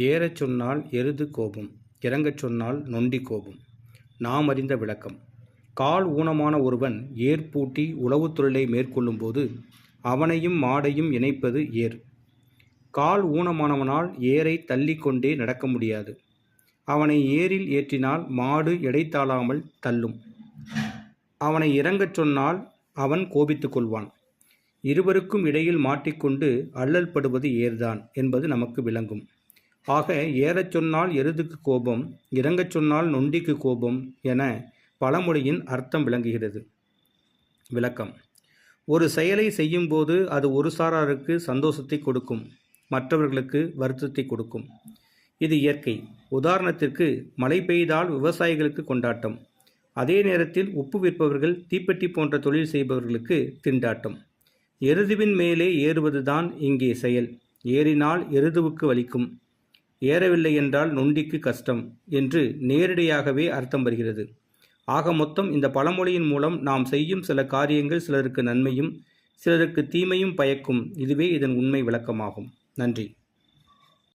ஏறச் சொன்னால் எருது கோபம், இறங்கச் சொன்னால் நொண்டி கோபம். நாம் அறிந்த விளக்கம். கால் ஊனமான ஒருவன் ஏர் பூட்டி உழவுத் தொழிலை மேற்கொள்ளும்போது அவனையும் மாடையும் இணைப்பது ஏர். கால் ஊனமானவனால் ஏரை தள்ளி கொண்டே நடக்க முடியாது. அவனை ஏரில் ஏற்றினால் மாடு எடை தாழாமல் தள்ளும். அவனை இறங்கச் சொன்னால் அவன் கோபித்து கொள்வான். இருவருக்கும் இடையில் மாட்டிக்கொண்டு அல்லல் படுவது ஏர்தான் என்பது நமக்கு விளங்கும். ஆக ஏறச் சொன்னால் எருதுக்கு கோபம், இறங்கச் சொன்னால் நொண்டிக்கு கோபம் என பழமொழியின் அர்த்தம் விளங்குகிறது. விளக்கம். ஒரு செயலை செய்யும்போது அது ஒரு சாராருக்கு சந்தோஷத்தை கொடுக்கும், மற்றவர்களுக்கு வருத்தத்தை கொடுக்கும். இது இயற்கை. உதாரணத்திற்கு மழை பெய்தால் விவசாயிகளுக்கு கொண்டாட்டம், அதே நேரத்தில் உப்பு விற்பவர்கள், தீப்பெட்டி போன்ற தொழில் செய்பவர்களுக்கு திண்டாட்டம். எருதுவின் மேலே ஏறுவதுதான் இங்கே செயல். ஏறினால் எருதுவுக்கு வலிக்கும், ஏறவில்லை என்றால் நொண்டிக்கு கஷ்டம் என்று நேரடியாகவே அர்த்தம் வருகிறது. ஆக மொத்தம் இந்த பழமொழியின் மூலம் நாம் செய்யும் சில காரியங்கள் சிலருக்கு நன்மையும் சிலருக்கு தீமையும் பயக்கும். இதுவே இதன் உண்மை விளக்கமாகும். நன்றி.